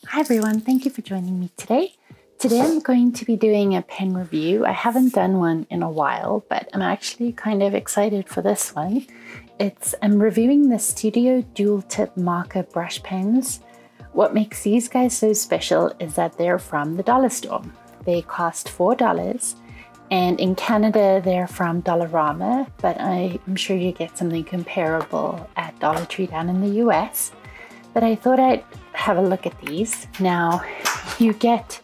Hi everyone, thank you for joining me today. Today I'm going to be doing a pen review. I haven't done one in a while, but I'm actually kind of excited for this one. I'm reviewing the Studio Dual Tip Marker Brush Pens. What makes these guys so special is that they're from the dollar store. They cost $4, and in Canada they're from Dollarama, but I'm sure you get something comparable at Dollar Tree down in the US. But I thought I'd have a look at these. Now, you get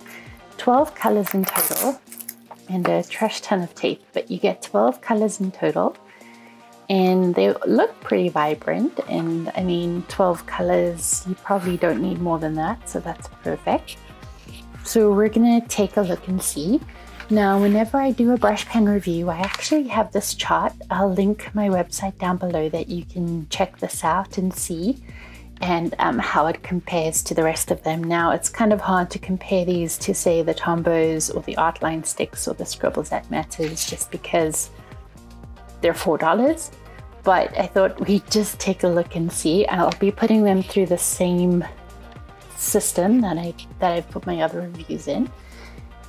12 colors in total and a trash ton of tape, but you get 12 colors in total and they look pretty vibrant. And I mean, 12 colors, you probably don't need more than that, so that's perfect. So we're gonna take a look and see. Now, whenever I do a brush pen review, I actually have this chart. I'll link my website down below that you can check this out and see, and how it compares to the rest of them. Now, it's kind of hard to compare these to, say, the Tombos or the Artline Sticks or the Scribbles That Matters, just because they're $4. But I thought we'd just take a look and see. I'll be putting them through the same system that I've put my other reviews in,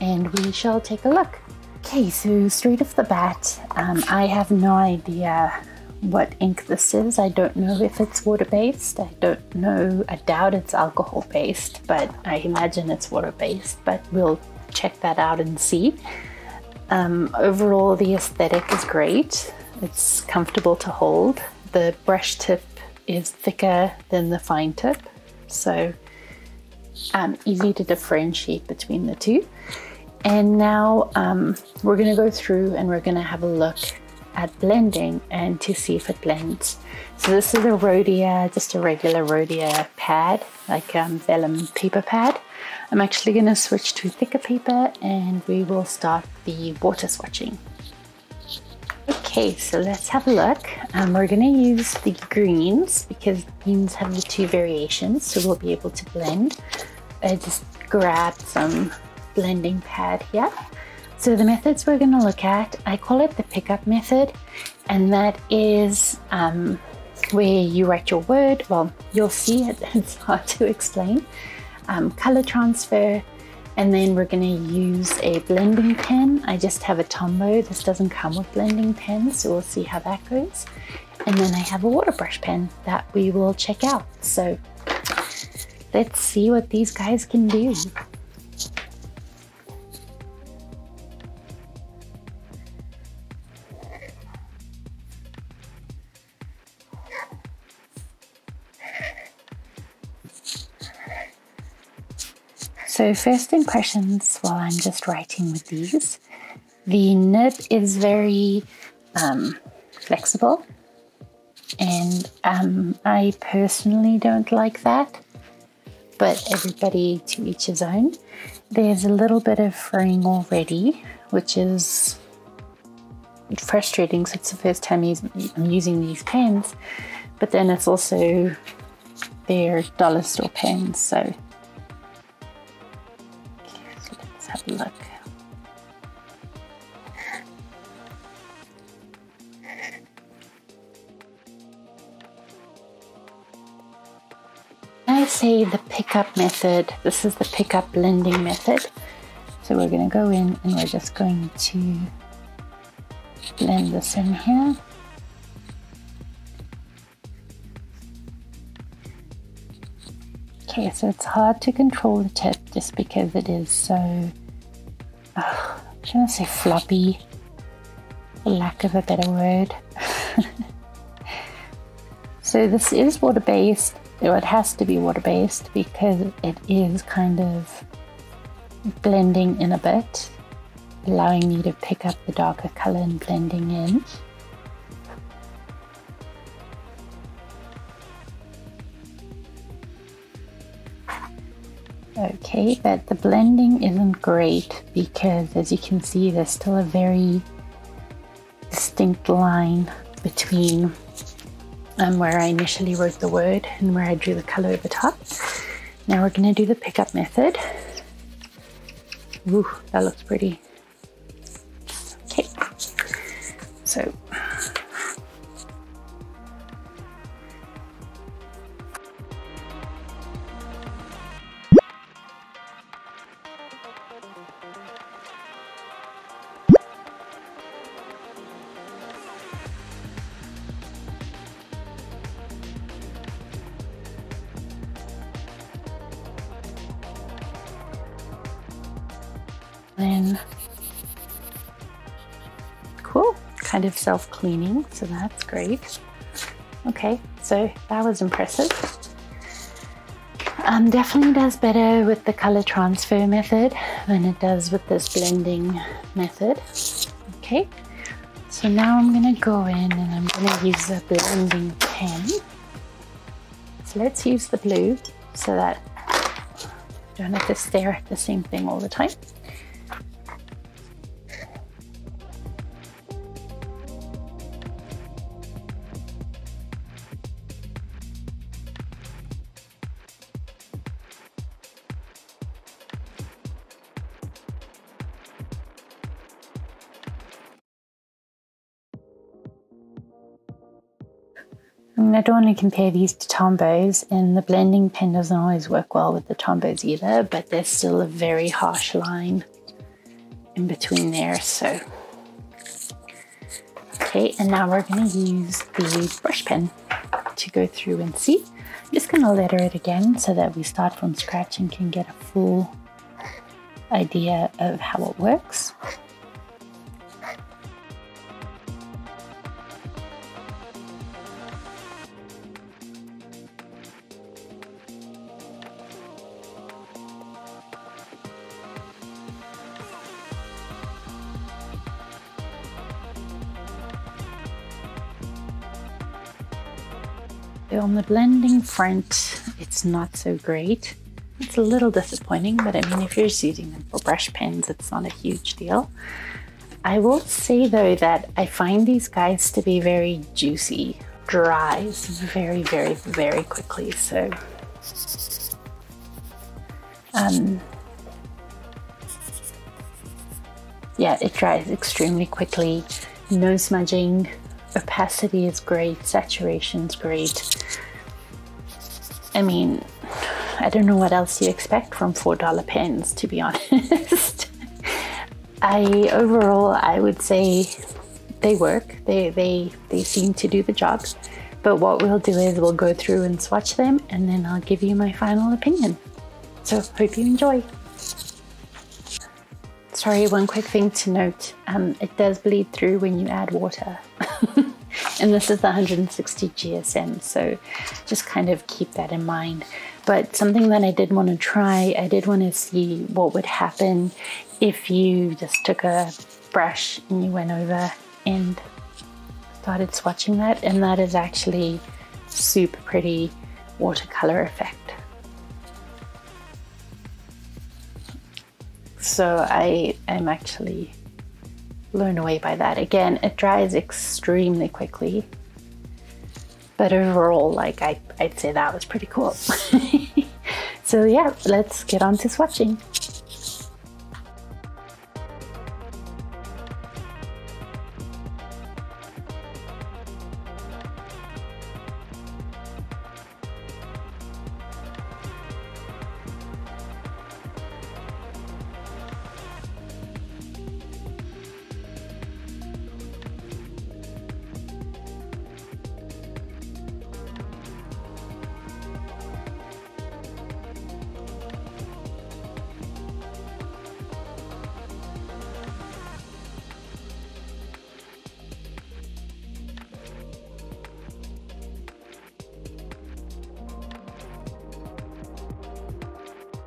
and we shall take a look. Okay, so straight off the bat, I have no idea what ink this is. I don't know if it's water-based. I don't know. I doubt it's alcohol-based, but I imagine it's water-based, but we'll check that out and see. Overall, the aesthetic is great. It's comfortable to hold. The brush tip is thicker than the fine tip, so easy to differentiate between the two. And now we're going to go through and we're going to have a look at blending and to see if it blends. So this is a Rhodia, just a regular Rhodia pad, like vellum paper pad. I'm actually going to switch to thicker paper and we will start the water swatching. Okay, so let's have a look. We're going to use the greens because greens have the two variations, so we'll be able to blend. I just grabbed some blending pad here. So the methods we're going to look at, I call it the pickup method, and that is where you write your word. Well, you'll see it, it's hard to explain. Color transfer, and then we're going to use a blending pen. I just have a Tombow. This doesn't come with blending pens, so we'll see how that goes. And then I have a water brush pen that we will check out. So let's see what these guys can do. So first impressions while I'm just writing with these. The nib is very flexible, and I personally don't like that, but everybody to each his own. There's a little bit of fraying already, which is frustrating, so it's the first time I'm using these pens, but then it's also their dollar store pens, so have a look. I say the pickup method. This is the pickup blending method. So we're going to go in and we're just going to blend this in here. Okay, so it's hard to control the tip just because it is so, I'm trying to say floppy, for lack of a better word. So this is water-based, or it has to be water-based because it is kind of blending in a bit, allowing me to pick up the darker color and blending in. Okay, but the blending isn't great because, as you can see, there's still a very distinct line between where I initially wrote the word and where I drew the color over top. Now we're going to do the pickup method. Ooh, that looks pretty. Okay, so then cool, kind of self-cleaning, so that's great. Okay, so that was impressive. Definitely does better with the color transfer method than it does with this blending method. Okay, so now I'm gonna go in and I'm gonna use a blending pen. So let's use the blue so that you don't have to stare at the same thing all the time. I don't want to compare these to Tombows, and the blending pen doesn't always work well with the Tombows either, but there's still a very harsh line in between there. So okay, and now we're going to use the brush pen to go through and see. I'm just going to letter it again so that we start from scratch and can get a full idea of how it works. On the blending front, it's not so great. It's a little disappointing, but I mean, if you're just using them for brush pens, it's not a huge deal. I will say though that I find these guys to be very juicy, dries very, very, very quickly. So, yeah, it dries extremely quickly. No smudging. Opacity is great, saturation's great. I mean, I don't know what else you expect from $4 pens, to be honest. Overall, I would say they work. They seem to do the job. But what we'll do is we'll go through and swatch them, and then I'll give you my final opinion. So hope you enjoy. Sorry, one quick thing to note, it does bleed through when you add water. And this is the 160 GSM, so just kind of keep that in mind. But something that I did want to try, I did want to see what would happen if you just took a brush and you went over and started swatching that, and that is actually super pretty watercolor effect. So I'm actually blown away by that. Again, it dries extremely quickly, but overall, like I'd say that was pretty cool. So yeah, let's get on to swatching.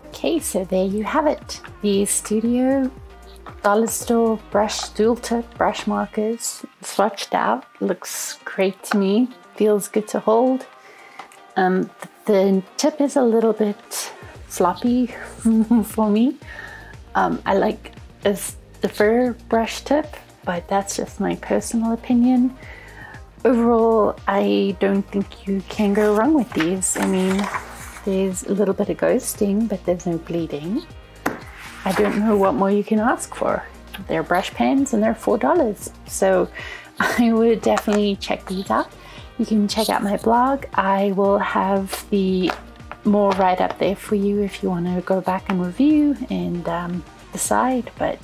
Okay, so there you have it. The Studio Dollar Store brush, dual tip brush markers swatched out. Looks great to me. Feels good to hold. The tip is a little bit floppy for me. I like the fur brush tip, but that's just my personal opinion. Overall, I don't think you can go wrong with these. I mean, there's a little bit of ghosting, but there's no bleeding. I don't know what more you can ask for. They're brush pens and they're $4. So I would definitely check these out. You can check out my blog. I will have the more right up there for you if you want to go back and review and decide. But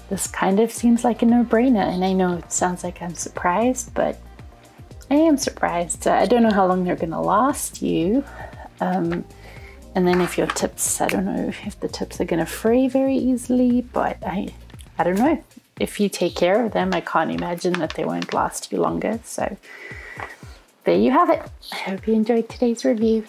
this kind of seems like a no-brainer, and I know it sounds like I'm surprised, but I am surprised. I don't know how long they're going to last you. And then if your tips, I don't know if the tips are going to fray very easily, but I don't know. If you take care of them, I can't imagine that they won't last you longer. So there you have it. I hope you enjoyed today's review.